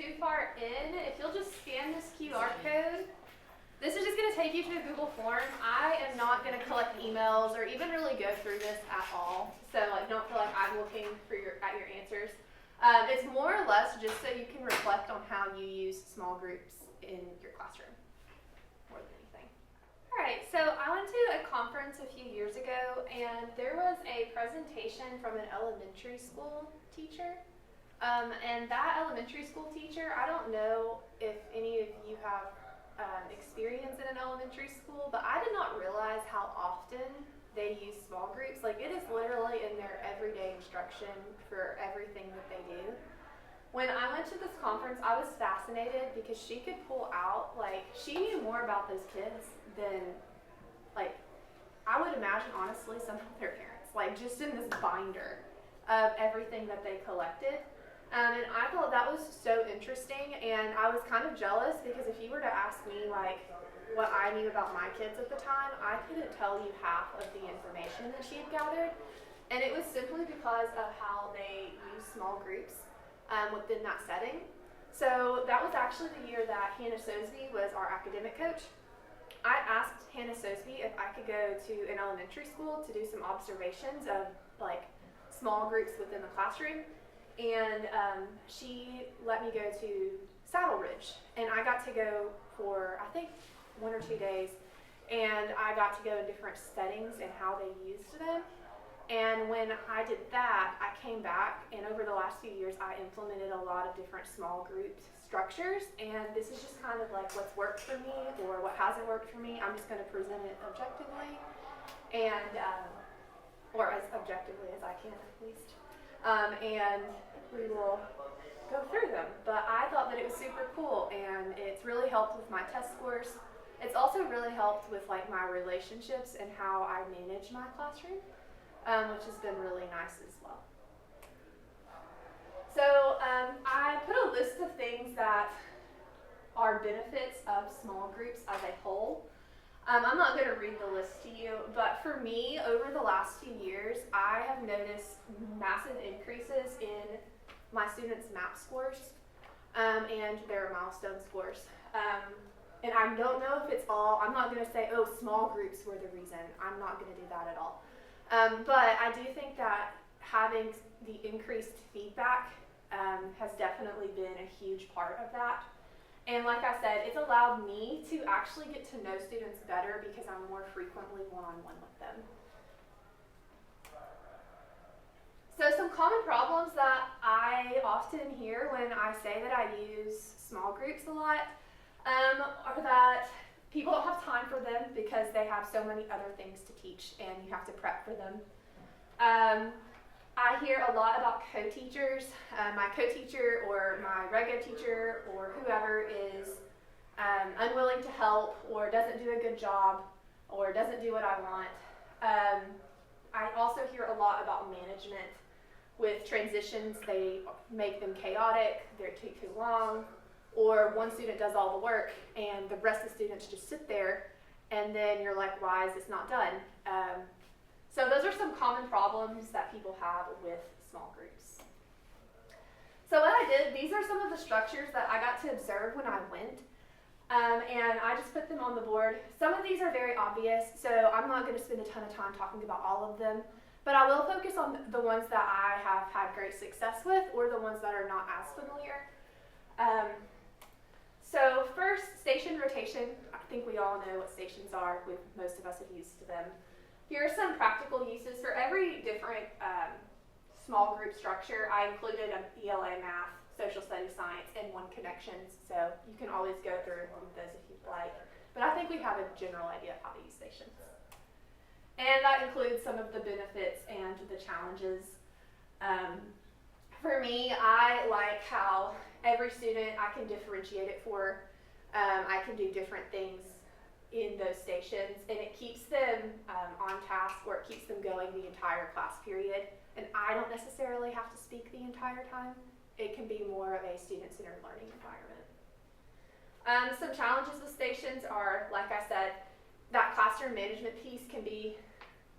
too far in, if you'll just scan this QR code, this is just going to take you to a Google form. I am not going to collect emails or even really go through this at all, so don't feel like I'm looking at your answers. It's more or less just so you can reflect on how you use small groups in your classroom, more than anything. All right, so I went to a conference a few years ago, and there was a presentation from an elementary school teacher. And that elementary school teacher, I don't know if any of you have experience in an elementary school, but I did not realize how often they use small groups. It is literally in their everyday instruction for everything that they do. When I went to this conference, I was fascinated because she could pull out, she knew more about those kids than, I would imagine, honestly, some of their parents, just in this binder of everything that they collected. And I thought that was so interesting, and I was kind of jealous because if you were to ask me what I knew about my kids at the time, I couldn't tell you half of the information that she had gathered, and it was simply because of how they use small groups within that setting. So that was actually the year that Hannah Sosby was our academic coach. I asked Hannah Sosby if I could go to an elementary school to do some observations of small groups within the classroom. And she let me go to Saddle Ridge, and I got to go for, I think, 1 or 2 days, and I got to go in different settings and how they used them. And when I did that, I came back, and over the last few years, I implemented a lot of different small group structures, and this is just kind of what's worked for me or what hasn't worked for me. I'm just going to present it objectively, and or as objectively as I can, at least. And we will go through them. But I thought that it was super cool, and it's really helped with my test scores. It's also really helped with my relationships and how I manage my classroom, which has been really nice as well. So I put a list of things that are benefits of small groups as a whole. I'm not going to read the list to you, but for me, over the last few years, I have noticed massive increases in my students' MAP scores and their milestone scores. And I don't know if it's all, I'm not going to say, small groups were the reason. I'm not going to do that at all. But I do think that having the increased feedback has definitely been a huge part of that. And like I said, it's allowed me to actually get to know students better because I'm more frequently one-on-one with them. So some common problems that I often hear when I say that I use small groups a lot are that people don't have time for them because they have so many other things to teach and you have to prep for them. I hear a lot about co-teachers. My co-teacher or my rego teacher or whoever is unwilling to help or doesn't do a good job or doesn't do what I want. I also hear a lot about management with transitions. They make them chaotic, they take too long, or one student does all the work and the rest of the students just sit there and then you're like, why is this not done? So those are some common problems that people have with small groups. So what I did, these are some of the structures that I got to observe when I went, and I just put them on the board. Some of these are very obvious, so I'm not going to spend a ton of time talking about all of them, but I will focus on the ones that I have had great success with or the ones that are not as familiar. So first, station rotation. I think we all know what stations are. Most of us have used them. Here are some practical uses. For every different small group structure, I included an ELA, math, social studies, science, and one connections, so you can always go through one of those if you'd like. But I think we have a general idea of how to use stations. And that includes some of the benefits and the challenges. For me, I like how every student I can differentiate it for. I can do different things in those stations, and it keeps them on task, or it keeps them going the entire class period. And I don't necessarily have to speak the entire time. It can be more of a student-centered learning environment. Some challenges with stations are, like I said, that classroom management piece can be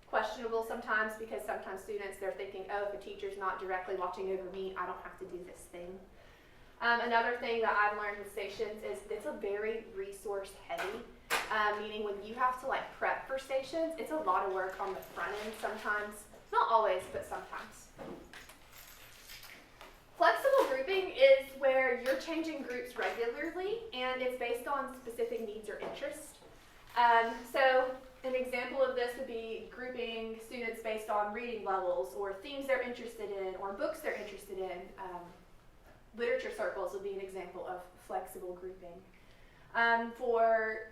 questionable sometimes because sometimes students, they're thinking, if a teacher's not directly watching over me, I don't have to do this thing. Another thing that I've learned with stations is it's a very resource heavy, meaning when you have to like prep for stations, it's a lot of work on the front end sometimes. Not always, but sometimes. Flexible grouping is where you're changing groups regularly and it's based on specific needs or interests. So an example of this would be grouping students based on reading levels or themes they're interested in or books they're interested in. Literature circles would be an example of flexible grouping. For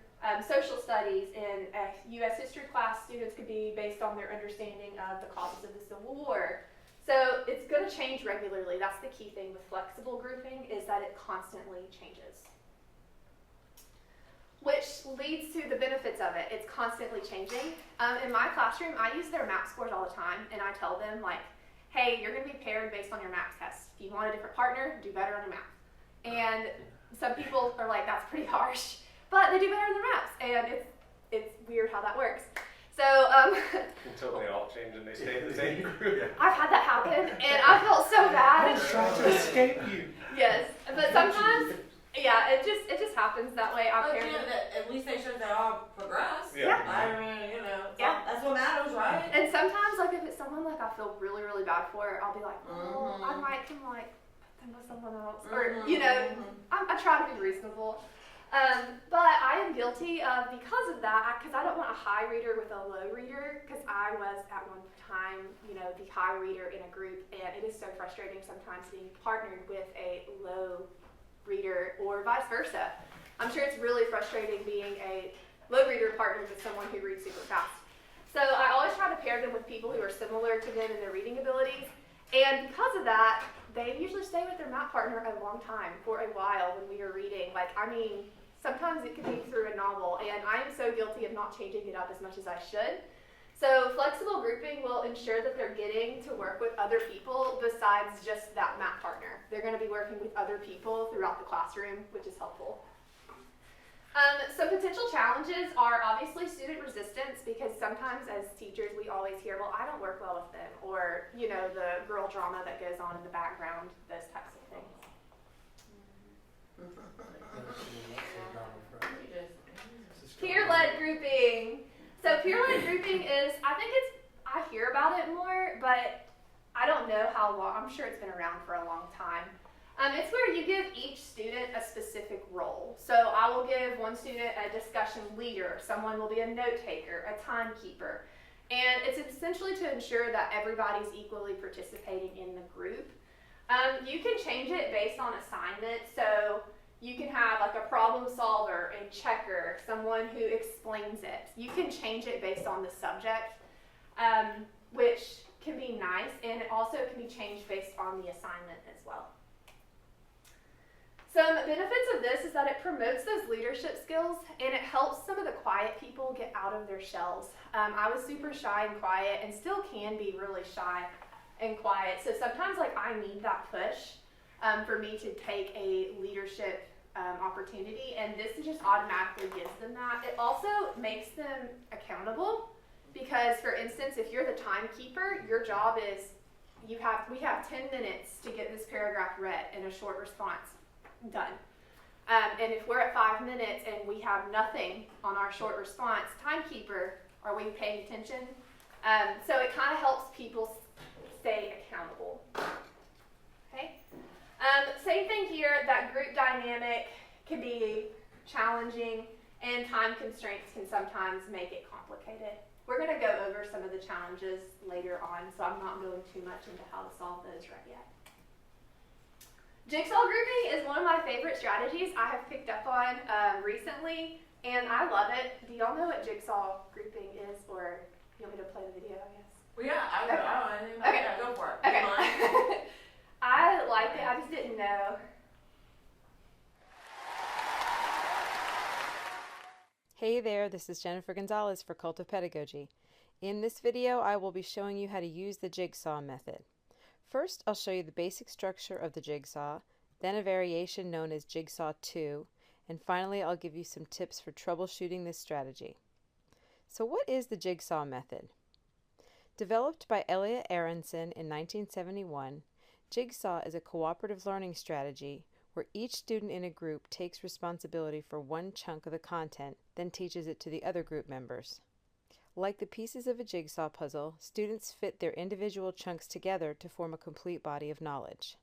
social studies in a U.S. history class, students could be based on their understanding of the causes of the Civil War. So it's going to change regularly. That's the key thing with flexible grouping is that it constantly changes. Which leads to the benefits of it. It's constantly changing. In my classroom, I use their MAP scores all the time, and I tell them, like, hey, you're going to be paired based on your MAP test. If you want a different partner, do better on your MAP. And some people are like, that's pretty harsh, but they do better on their MAPs, and it's weird how that works. So until they all change and they stay in the same group. I've had that happen, and I felt so bad. I was trying to escape you. Yes, but sometimes, yeah, it just happens that way. But at least they should all progress. Yeah. I mean, you know, yeah. That's what matters, right? And sometimes, like, if it's someone like I feel really, really bad for, I'll be like, oh, I might can like put them with someone else, or you know, I try to be reasonable. But I am guilty of, because of that, because I don't want a high reader with a low reader, because I was at one time, you know, the high reader in a group, and it is so frustrating sometimes being partnered with a low reader or vice versa. I'm sure it's really frustrating being a low reader partnered with someone who reads super fast. So I always try to pair them with people who are similar to them in their reading abilities, and because of that, they usually stay with their MAP partner a long time, for a while when we are reading. Like, I mean, sometimes it can be through a novel, and I am so guilty of not changing it up as much as I should. So flexible grouping will ensure that they're getting to work with other people besides just that MAP partner. They're going to be working with other people throughout the classroom, which is helpful. Some potential challenges are obviously student resistance, because sometimes as teachers we always hear, well, I don't work well with them, or, you know, the girl drama that goes on in the background, those types of things. Peer-led grouping. So peer-led grouping is, I hear about it more, but I don't know how long. I'm sure it's been around for a long time. It's where you give each student a specific role. So I will give one student a discussion leader, someone will be a note taker, a timekeeper, and it's essentially to ensure that everybody's equally participating in the group. You can change it based on assignment, so you can have like a problem solver, a checker, someone who explains it. You can change it based on the subject, which can be nice, and it also can be changed based on the assignment as well. Some benefits of this is that it promotes those leadership skills, and it helps some of the quiet people get out of their shells. I was super shy and quiet, and still can be really shy and quiet. So sometimes, like, I need that push for me to take a leadership opportunity, and this just automatically gives them that. It also makes them accountable, because, for instance, if you're the timekeeper, your job is we have 10 minutes to get this paragraph read in a short response. Done. And if we're at 5 minutes and we have nothing on our short response, timekeeper, are we paying attention? So it kind of helps people stay accountable. Okay. Same thing here, that group dynamic can be challenging, and time constraints can sometimes make it complicated. We're going to go over some of the challenges later on, so I'm not going too much into how to solve those right yet. Jigsaw grouping is one of my favorite strategies I have picked up on recently, and I love it. Do y'all know what jigsaw grouping is, or you want me to play the video, I guess? Well, yeah, I don't know anything about it. Go for it. Okay. I like it, I just didn't know. Hey there, this is Jennifer Gonzalez for Cult of Pedagogy. In this video, I will be showing you how to use the jigsaw method. First, I'll show you the basic structure of the jigsaw, then a variation known as Jigsaw 2, and finally I'll give you some tips for troubleshooting this strategy. So what is the jigsaw method? Developed by Elliot Aronson in 1971, Jigsaw is a cooperative learning strategy where each student in a group takes responsibility for one chunk of the content, then teaches it to the other group members. Like the pieces of a jigsaw puzzle, students fit their individual chunks together to form a complete body of knowledge.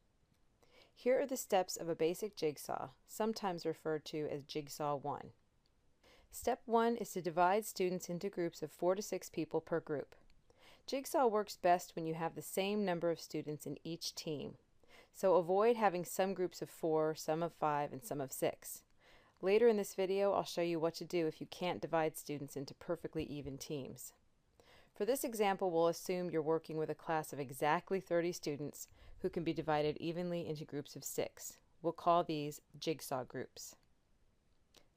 Here are the steps of a basic jigsaw, sometimes referred to as Jigsaw 1. Step 1 is to divide students into groups of 4 to 6 people per group. Jigsaw works best when you have the same number of students in each team, so avoid having some groups of 4, some of 5, and some of 6. Later in this video, I'll show you what to do if you can't divide students into perfectly even teams. For this example, we'll assume you're working with a class of exactly 30 students who can be divided evenly into groups of 6. We'll call these jigsaw groups.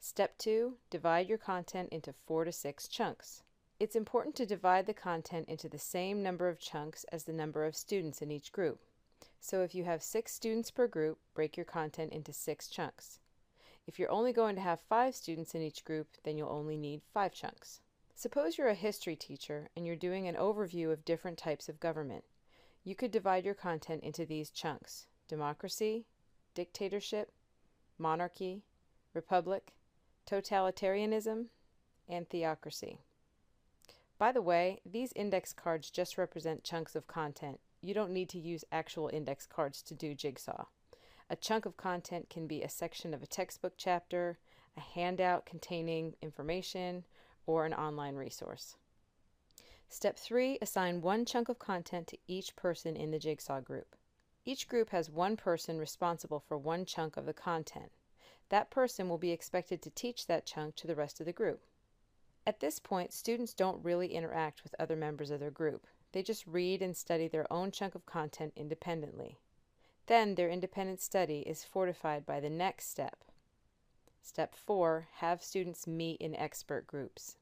Step 2, divide your content into 4 to 6 chunks. It's important to divide the content into the same number of chunks as the number of students in each group. So if you have 6 students per group, break your content into 6 chunks. If you're only going to have 5 students in each group, then you'll only need 5 chunks. Suppose you're a history teacher and you're doing an overview of different types of government. You could divide your content into these chunks: democracy, dictatorship, monarchy, republic, totalitarianism, and theocracy. By the way, these index cards just represent chunks of content. You don't need to use actual index cards to do Jigsaw. A chunk of content can be a section of a textbook chapter, a handout containing information, or an online resource. Step 3, assign one chunk of content to each person in the Jigsaw group. Each group has one person responsible for one chunk of the content. That person will be expected to teach that chunk to the rest of the group. At this point, students don't really interact with other members of their group. They just read and study their own chunk of content independently. Then their independent study is fortified by the next step. Step 4, have students meet in expert groups.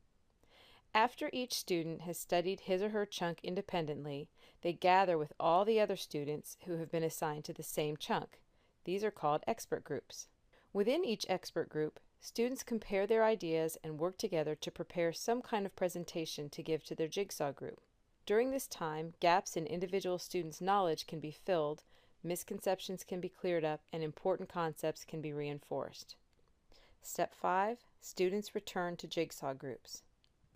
After each student has studied his or her chunk independently, they gather with all the other students who have been assigned to the same chunk. These are called expert groups. Within each expert group, students compare their ideas and work together to prepare some kind of presentation to give to their Jigsaw group. During this time, gaps in individual students' knowledge can be filled, misconceptions can be cleared up, and important concepts can be reinforced. Step 5, students return to Jigsaw groups.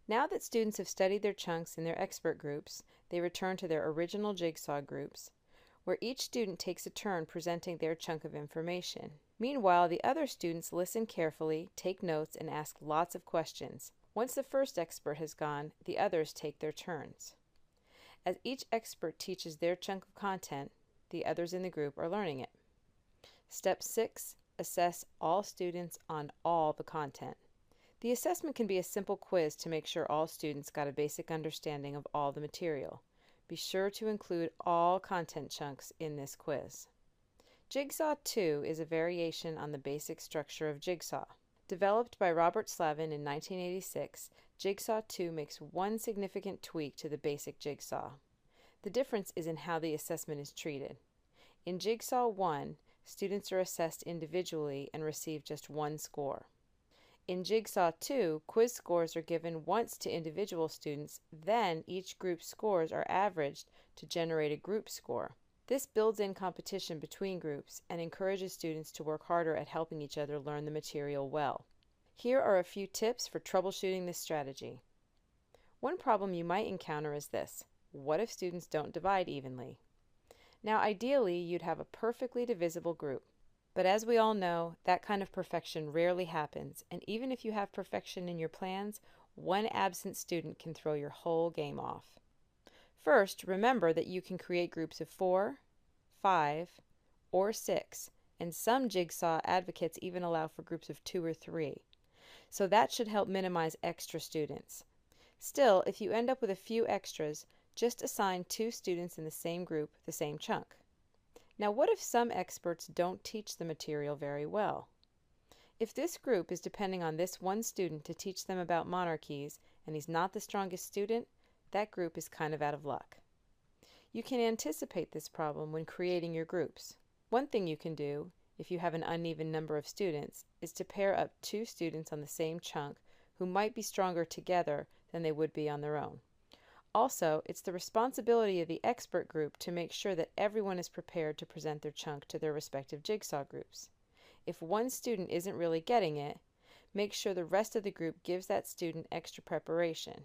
Now that students have studied their chunks in their expert groups, they return to their original Jigsaw groups, where each student takes a turn presenting their chunk of information. Meanwhile, the other students listen carefully, take notes, and ask lots of questions. Once the first expert has gone, the others take their turns. As each expert teaches their chunk of content, the others in the group are learning it. Step 6, assess all students on all the content. The assessment can be a simple quiz to make sure all students got a basic understanding of all the material. Be sure to include all content chunks in this quiz. Jigsaw 2 is a variation on the basic structure of Jigsaw. Developed by Robert Slavin in 1986, Jigsaw 2 makes one significant tweak to the basic Jigsaw. The difference is in how the assessment is treated. In Jigsaw 1, students are assessed individually and receive just one score. In Jigsaw 2, quiz scores are given once to individual students, then each group's scores are averaged to generate a group score. This builds in competition between groups and encourages students to work harder at helping each other learn the material well. Here are a few tips for troubleshooting this strategy. One problem you might encounter is this: what if students don't divide evenly? Now, ideally, you'd have a perfectly divisible group. But as we all know, that kind of perfection rarely happens, and even if you have perfection in your plans, one absent student can throw your whole game off. First, remember that you can create groups of 4, 5, or 6, and some Jigsaw advocates even allow for groups of 2 or 3. So that should help minimize extra students. Still, if you end up with a few extras, just assign 2 students in the same group the same chunk. Now, what if some experts don't teach the material very well? If this group is depending on this one student to teach them about monarchies, and he's not the strongest student, that group is kind of out of luck. You can anticipate this problem when creating your groups. One thing you can do, if you have an uneven number of students, is to pair up 2 students on the same chunk who might be stronger together than they would be on their own. Also, it's the responsibility of the expert group to make sure that everyone is prepared to present their chunk to their respective Jigsaw groups. If one student isn't really getting it, make sure the rest of the group gives that student extra preparation.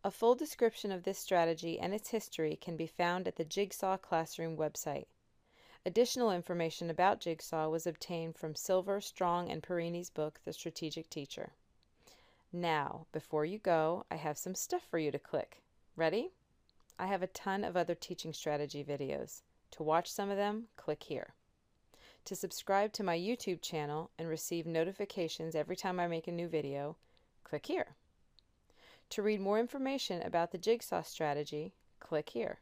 A full description of this strategy and its history can be found at the Jigsaw Classroom website. Additional information about Jigsaw was obtained from Silver, Strong, and Perini's book, The Strategic Teacher. Now, before you go, I have some stuff for you to click. Ready? I have a ton of other teaching strategy videos. To watch some of them, click here. To subscribe to my YouTube channel and receive notifications every time I make a new video, click here. To read more information about the Jigsaw strategy, click here.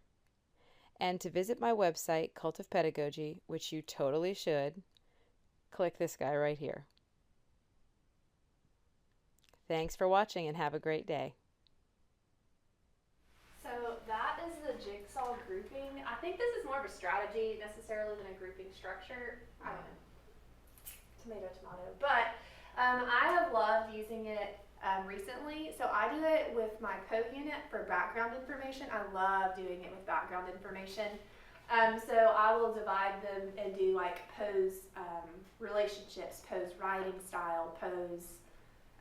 And to visit my website, Cult of Pedagogy, which you totally should, click this guy right here. Thanks for watching and have a great day. So that is the jigsaw grouping. I think this is more of a strategy necessarily than a grouping structure. I don't know. Tomato, tomato. But I have loved using it recently. So I do it with my code unit for background information. I love doing it with background information. So I will divide them and do like pose relationships, pose writing style, pose,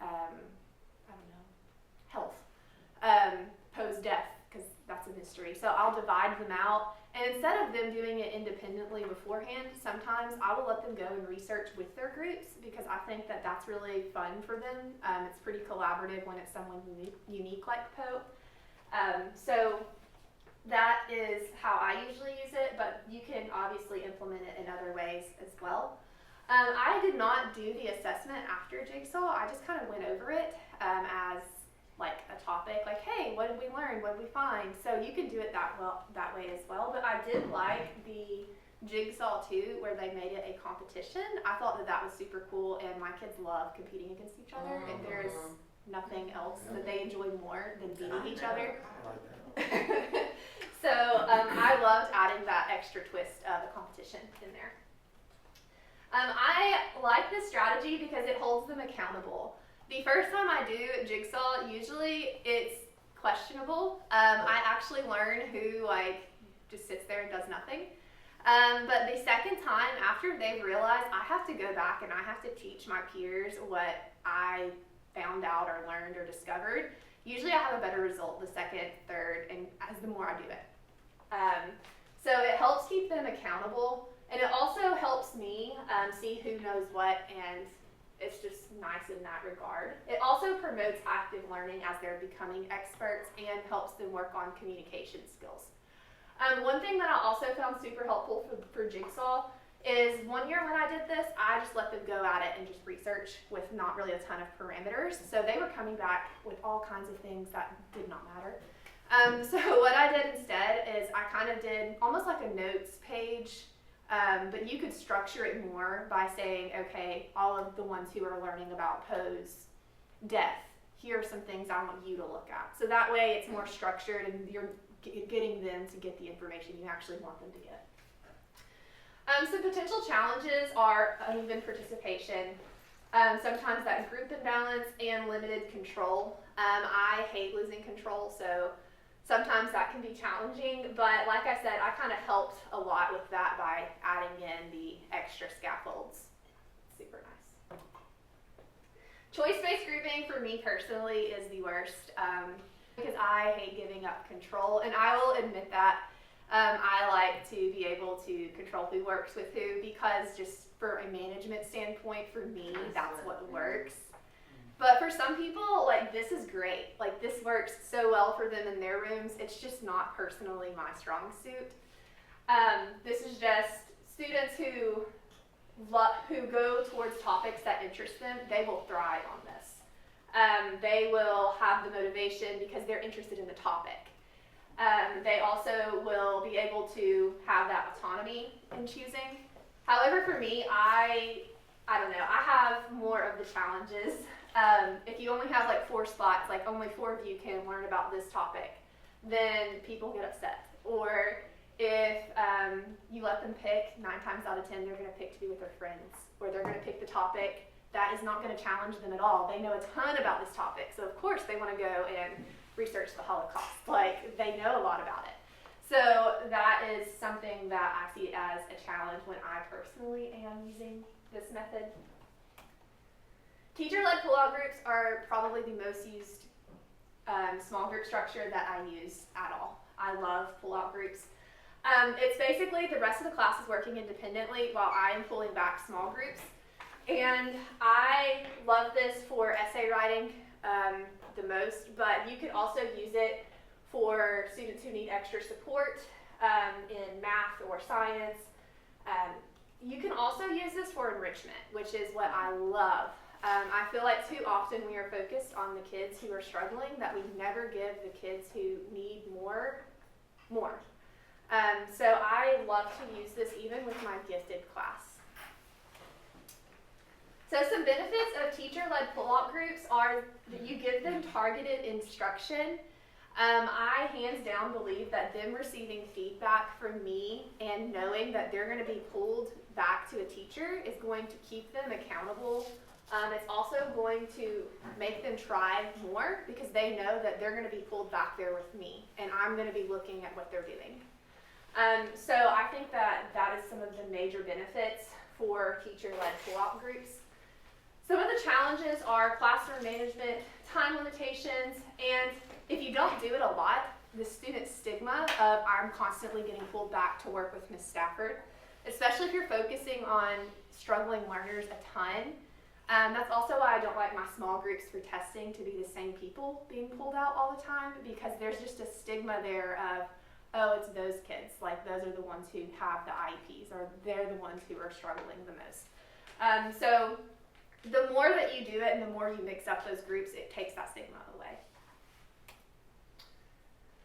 I don't know, health, pose death, because that's a mystery. So I'll divide them out, and instead of them doing it independently beforehand, sometimes I will let them go and research with their groups, because I think that that's really fun for them. It's pretty collaborative when it's someone unique like Poe. So that is how I usually use it, but you can obviously implement it in other ways as well. I did not do the assessment after Jigsaw. I just kind of went over it as like a topic, like, hey, what did we learn? What did we find? So you could do it that way as well. But I did like the Jigsaw too, where they made it a competition. I thought that that was super cool, and my kids love competing against each other, and there is nothing else that they enjoy more than beating each other. So I loved adding that extra twist of a competition in there. I like this strategy because it holds them accountable. The first time I do Jigsaw, usually it's questionable. I actually learn who like just sits there and does nothing. But the second time, after they've realized, I have to go back and I have to teach my peers what I found out or learned or discovered. Usually I have a better result the second, third, and as the more I do it. So it helps keep them accountable, and it also helps me see who knows what, and it's just nice in that regard. It also promotes active learning as they're becoming experts and helps them work on communication skills. One thing that I also found super helpful for Jigsaw is 1 year when I did this, I just let them go at it and just research with not really a ton of parameters. So they were coming back with all kinds of things that did not matter. So what I did instead is I kind of did almost like a notes page, but you could structure it more by saying, okay, all of the ones who are learning about pose, death, here are some things I want you to look at. So that way it's more structured and you're getting them to get the information you actually want them to get. Some potential challenges are uneven participation, sometimes that group imbalance, and limited control. I hate losing control, so sometimes that can be challenging, but like I said, I kind of helped a lot with that by adding in the extra scaffolds. Super nice. Choice-based grouping for me personally is the worst because I hate giving up control, and I will admit that. I like to be able to control who works with who, because just for a management standpoint, for me, that's what works. But for some people, like, this is great. Like, this works so well for them in their rooms. It's just not personally my strong suit. This is just students who go towards topics that interest them. They will thrive on this. They will have the motivation because they're interested in the topic. They also will be able to have that autonomy in choosing. However, for me, I don't know, I have more of the challenges. If you only have like 4 spots, like only 4 of you can learn about this topic, then people get upset. Or if you let them pick, 9 times out of 10, they're going to pick to be with their friends, or they're going to pick the topic that is not going to challenge them at all. They know a ton about this topic, so of course they want to go and research the Holocaust. Like, they know a lot about it. So that is something that I see as a challenge when I personally am using this method. Teacher-led pull-out groups are probably the most used small group structure that I use at all. I love pull-out groups. It's basically the rest of the class is working independently while I am pulling back small groups. And I love this for essay writing the most, but you could also use it for students who need extra support in math or science. You can also use this for enrichment, which is what I love. I feel like too often we are focused on the kids who are struggling that we never give the kids who need more. So I love to use this even with my gifted class. So some benefits of teacher-led pull-out groups are that you give them targeted instruction. I hands down believe that them receiving feedback from me and knowing that they're going to be pulled back to a teacher is going to keep them accountable. It's also going to make them try more because they know that they're going to be pulled back there with me and I'm going to be looking at what they're doing. So I think that is some of the major benefits for teacher-led pull-out groups. Some of the challenges are classroom management, time limitations, and if you don't do it a lot, the student stigma of I'm constantly getting pulled back to work with Ms. Stafford, especially if you're focusing on struggling learners a ton. That's also why I don't like my small groups for testing to be the same people being pulled out all the time, because there's just a stigma there of, oh, it's those kids, like those are the ones who have the IEPs, or they're the ones who are struggling the most. So the more that you do it and the more you mix up those groups, it takes that stigma away.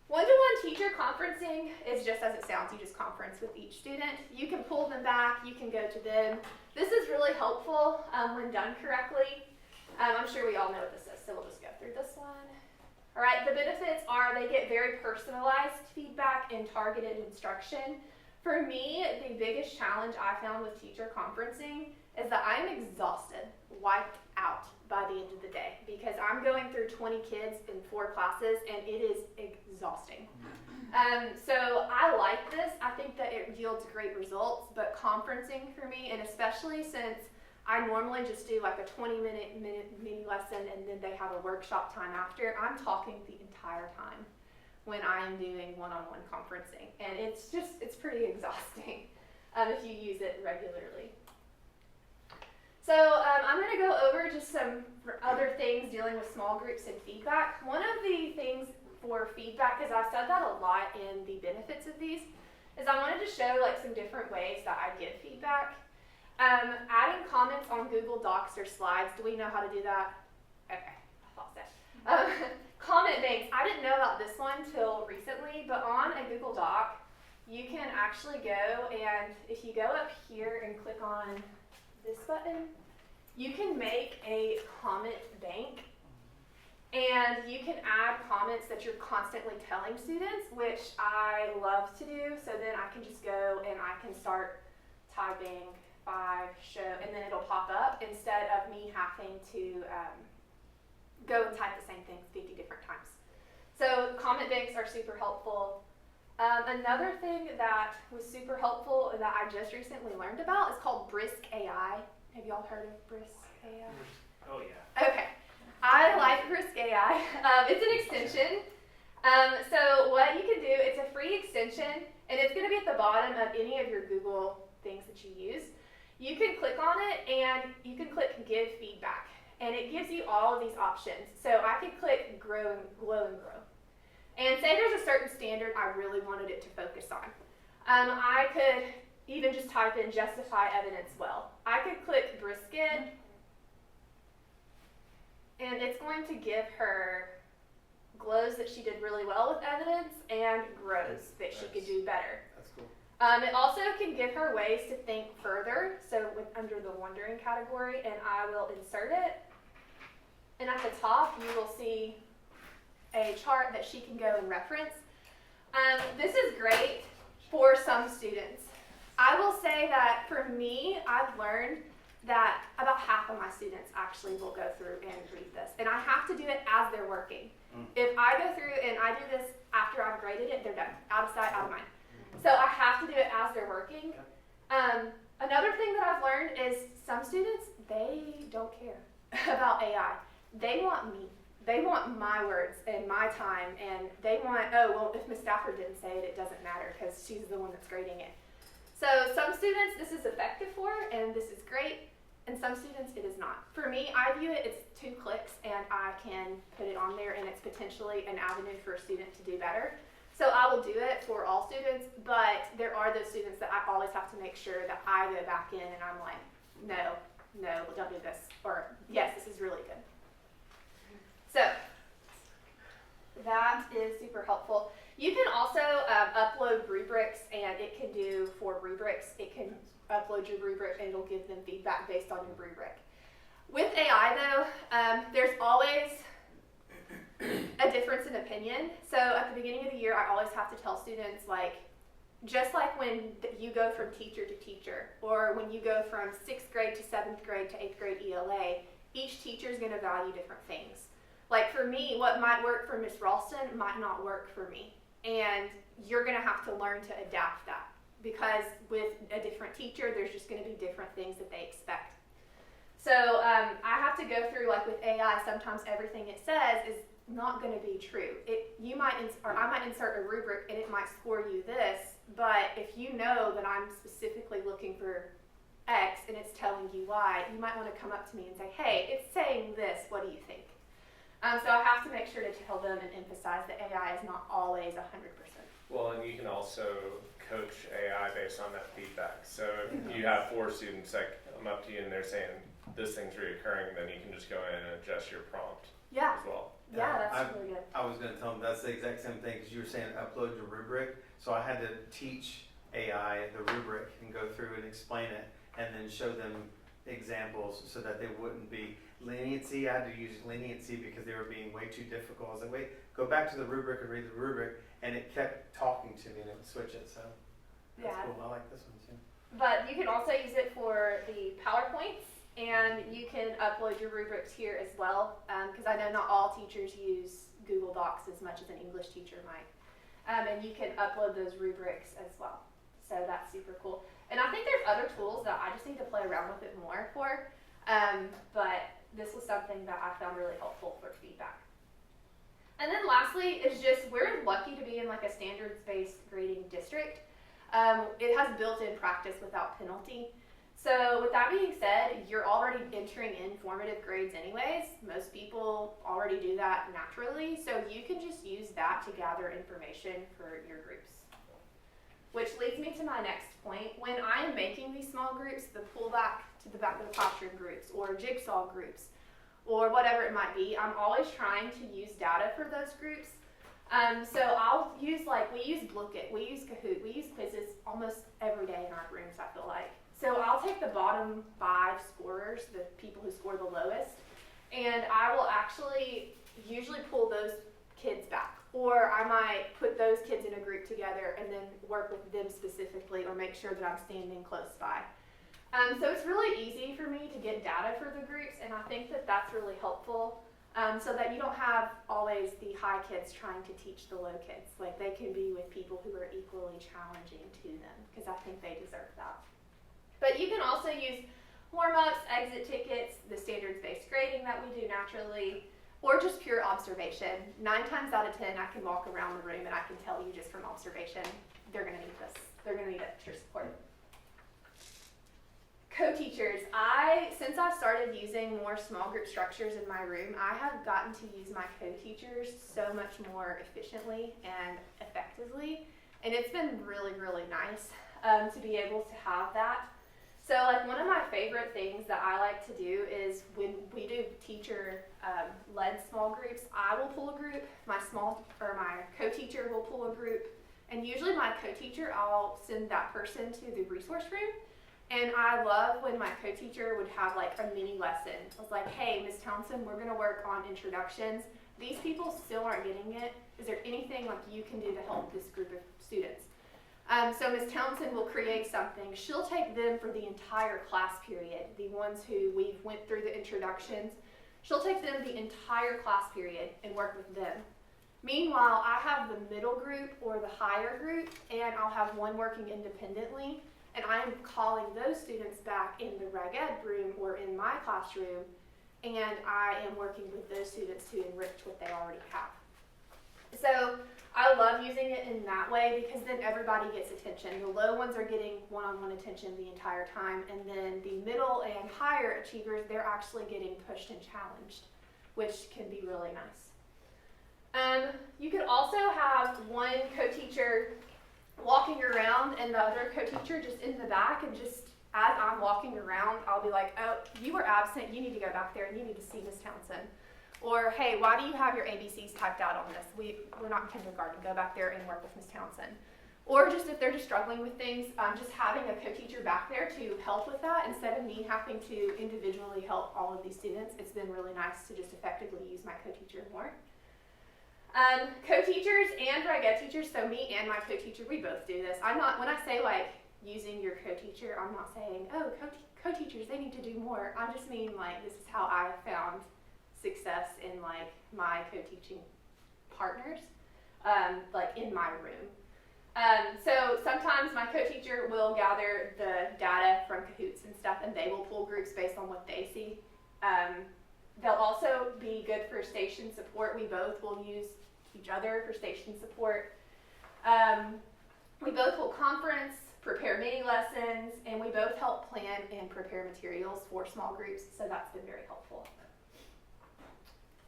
One-to-one teacher conferencing is just as it sounds. You just conference with each student. You can pull them back. You can go to them. This is really helpful when done correctly. I'm sure we all know what this is, so we'll just go through this one. All right, the benefits are they get very personalized feedback and targeted instruction. For me, the biggest challenge I found with teacher conferencing is that I'm exhausted, wiped out by the end of the day, because I'm going through 20 kids in 4 classes and it is exhausting. So I like this. I think that it yields great results, but conferencing for me, and especially since I normally just do like a 20-minute mini lesson and then they have a workshop time after, I'm talking the entire time when I'm doing one-on-one conferencing, and it's pretty exhausting if you use it regularly. So I'm going to go over just some other things dealing with small groups and feedback. One of the things for feedback, because I've said that a lot in the benefits of these, is I wanted to show like some different ways that I give feedback. Adding comments on Google Docs or slides, do we know how to do that? Okay, I thought so. Comment banks, I didn't know about this one till recently, but on a Google Doc, you can actually go, and if you go up here and click on this button, you can make a comment bank, and you can add comments that you're constantly telling students, which I love to do. So then I can just go and I can start typing 5 show, and then it'll pop up instead of me having to go and type the same thing 50 different times. So comment banks are super helpful. Another thing that was super helpful and that I just recently learned about is called Brisk AI. Have y'all heard of Brisk AI? Oh yeah. Okay. I like Brisk AI. It's an extension. So what you can do, it's a free extension, and it's going to be at the bottom of any of your Google things that you use. You can click on it, and you can click Give Feedback, and it gives you all of these options. So I could click Glow and Grow. And say there's a certain standard I really wanted it to focus on. I could even just type in justify evidence well. I could click brisket, and it's going to give her glows that she did really well with evidence and grows that she could do better. That's cool. It also can give her ways to think further, so under the wondering category, and I will insert it. And at the top, you will see a chart that she can go and reference. This is great for some students. I will say that for me, I've learned that about half of my students actually will go through and read this. And I have to do it as they're working. If I go through and I do this after I've graded it, they're done. Out of sight, out of mind. So I have to do it as they're working. Another thing that I've learned is some students, they don't care about AI. They want me. They want my words and my time, and they want, oh, well, if Miss Stafford didn't say it, it doesn't matter because she's the one that's grading it. So some students this is effective for, and this is great, and some students it is not. For me, I view it, it's 2 clicks, and I can put it on there, and it's potentially an avenue for a student to do better. So I will do it for all students, but there are those students that I always have to make sure that I go back in and I'm like, no, don't do this, or yes, this is really good. So that is super helpful. You can also upload rubrics, and it can do for rubrics, it can upload your rubric and it'll give them feedback based on your rubric. With AI though, there's always a difference in opinion. So at the beginning of the year, I always have to tell students, like, just like when you go from teacher to teacher, or when you go from 6th grade to 7th grade to 8th grade ELA, each teacher is going to value different things. Like for me, what might work for Miss Ralston might not work for me. And you're going to have to learn to adapt that, because with a different teacher, there's just going to be different things that they expect. So I have to go through, like with AI, sometimes everything it says is not going to be true. I might insert a rubric and it might score you this, but if you know that I'm specifically looking for X and it's telling you Y, you might want to come up to me and say, hey, it's saying this, what do you think? So I have to make sure to tell them and emphasize that AI is not always 100%. Well, and you can also coach AI based on that feedback. So if you have 4 students that come up to you and they're saying this thing's reoccurring, then you can just go in and adjust your prompt as well. Yeah, that's really good. I was going to tell them that's the exact same thing, because you were saying upload your rubric. So I had to teach AI the rubric and go through and explain it, and then show them examples so that they wouldn't be leniency. I had to use leniency because they were being way too difficult. I was like, wait, go back to the rubric and read the rubric, and it kept talking to me and it would switch it. So that's cool. I like this one too. But you can also use it for the PowerPoints, and you can upload your rubrics here as well, because I know not all teachers use Google Docs as much as an English teacher might. And you can upload those rubrics as well. So that's super cool. And I think there's other tools that I just need to play around with it more for, but this was something that I found really helpful for feedback. And then lastly is just, we're lucky to be in like a standards-based grading district. It has built-in practice without penalty. So with that being said, you're already entering in formative grades anyways. Most people already do that naturally. So you can just use that to gather information for your groups. Which leads me to my next point. When I am making these small groups, the pull back to the back of the classroom groups or jigsaw groups or whatever it might be, I'm always trying to use data for those groups. So I'll use, we use Blooket, we use Kahoot, we use quizzes almost every day in our rooms, I feel like. So I'll take the bottom 5 scorers, the people who score the lowest, and I will actually usually pull those kids back. Or I might put those kids in a group together and then work with them specifically, or make sure that I'm standing close by. So it's really easy for me to get data for the groups, and I think that that's really helpful, so that you don't have always the high kids trying to teach the low kids. Like, they can be with people who are equally challenging to them, because I think they deserve that. But you can also use warm-ups, exit tickets, the standards-based grading that we do naturally, or just pure observation. 9 times out of 10, I can walk around the room and I can tell you just from observation, they're going to need this. They're going to need extra support. Co-teachers. Since I've started using more small group structures in my room, I have gotten to use my co-teachers so much more efficiently and effectively. And it's been really, really nice to be able to have that. So one of my favorite things that I like to do is when we do teacher-led small groups, I will pull a group, my co-teacher will pull a group, and usually my co-teacher, I'll send that person to the resource room. And I love when my co-teacher would have a mini lesson. I was like, hey, Ms. Townsend, we're gonna work on introductions. These people still aren't getting it. Is there anything you can do to help this group of students? So Ms. Townsend will create something. She'll take them for the entire class period, the ones who we've went through the introductions. She'll take them the entire class period and work with them. Meanwhile, I have the middle group or the higher group, and I'll have one working independently, and I'm calling those students back in the Reg Ed room or in my classroom, and I am working with those students to enrich what they already have. So I love using it in that way because then everybody gets attention. The low ones are getting one-on-one attention the entire time, and then the middle and higher achievers, they're actually getting pushed and challenged, which can be really nice. You could also have one co-teacher walking around and the other co-teacher just in the back, and just as I'm walking around, I'll be like, oh, you were absent, you need to go back there and you need to see Ms. Townsend. Or, hey, why do you have your ABCs typed out on this? We're not in kindergarten, go back there and work with Ms. Townsend. Or just if they're just struggling with things, just having a co-teacher back there to help with that instead of me having to individually help all of these students. It's been really nice to just effectively use my co-teacher more. Co-teachers and Reg Ed teachers, so me and my co-teacher, we both do this. When I say like using your co-teacher, I'm not saying, oh, co-teachers, they need to do more. I just mean like this is how I have found success in like my co-teaching partners, like in my room. So sometimes my co-teacher will gather the data from Kahoots and stuff, and they will pull groups based on what they see. They'll also be good for station support. We both will use each other for station support. We both will conference, prepare mini lessons, and we both help plan and prepare materials for small groups, so that's been very helpful.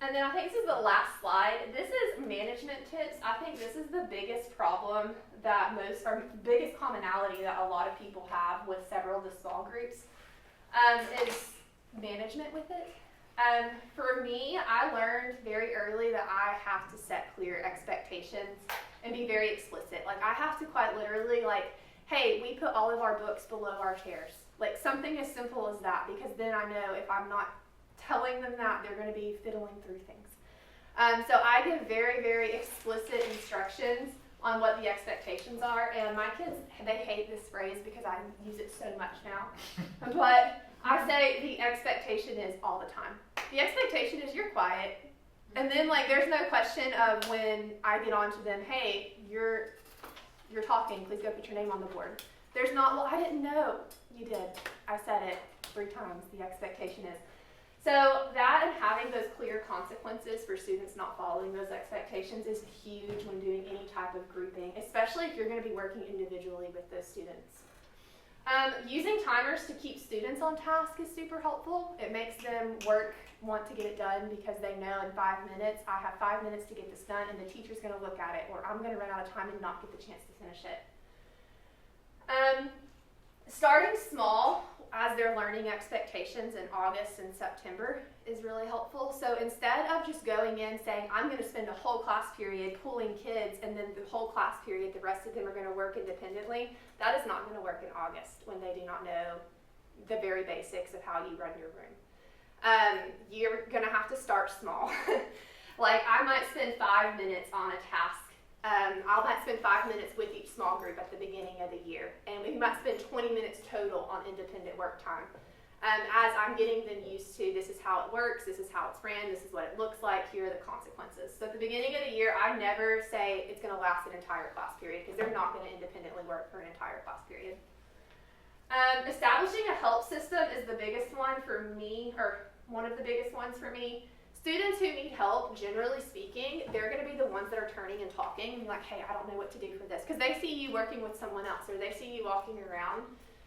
And then I think this is the last slide. This is management tips. I think this is the biggest problem or biggest commonality that a lot of people have with several of the small groups, is management with it. For me, I learned very early that I have to set clear expectations and be very explicit. Like I have to quite literally like, hey, we put all of our books below our chairs. Like something as simple as that, because then I know if I'm not telling them that, they're going to be fiddling through things. So I give very, very explicit instructions on what the expectations are, and my kids, they hate this phrase because I use it so much now, but I say the expectation is all the time. The expectation is you're quiet, and then like there's no question of when I get on to them, hey, you're talking, please go put your name on the board. There's not, well, I didn't know. You did. I said it 3 times. The expectation is. So that and having those clear consequences for students not following those expectations is huge when doing any type of grouping, especially if you're going to be working individually with those students. Using timers to keep students on task is super helpful. It makes them want to get it done because they know in 5 minutes, I have 5 minutes to get this done, and the teacher's going to look at it, or I'm going to run out of time and not get the chance to finish it. Starting small as they're learning expectations in August and September is really helpful. So instead of just going in saying, I'm going to spend a whole class period pooling kids, and then the whole class period, the rest of them are going to work independently, that is not going to work in August when they do not know the very basics of how you run your room. You're going to have to start small. Like I might spend 5 minutes on a task. I might spend 5 minutes with each small group at the beginning of the year, and we might spend 20 minutes total on independent work time. As I'm getting them used to, this is how it works, this is how it's ran, this is what it looks like, here are the consequences. So at the beginning of the year, I never say it's going to last an entire class period, because they're not going to independently work for an entire class period. Establishing a help system is the biggest one for me, or one of the biggest ones for me. Students who need help, generally speaking, they're going to be the ones that are turning and talking, and like, hey, I don't know what to do for this, because they see you working with someone else, or they see you walking around.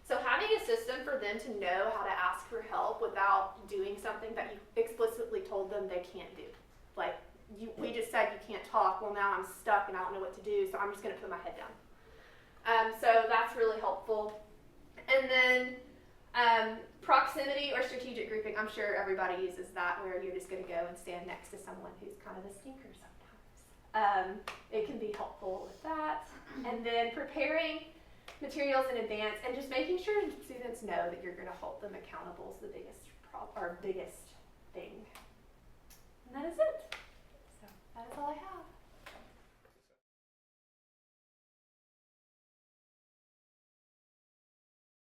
So having a system for them to know how to ask for help without doing something that you explicitly told them they can't do. Like, we just said you can't talk, well now I'm stuck and I don't know what to do, so I'm just going to put my head down. So that's really helpful. And then proximity or strategic grouping, I'm sure everybody uses that, where you're just going to go and stand next to someone who's kind of a stinker sometimes. It can be helpful with that. And then preparing materials in advance and just making sure students know that you're going to hold them accountable is the biggest thing. And that is it. So that is all I have.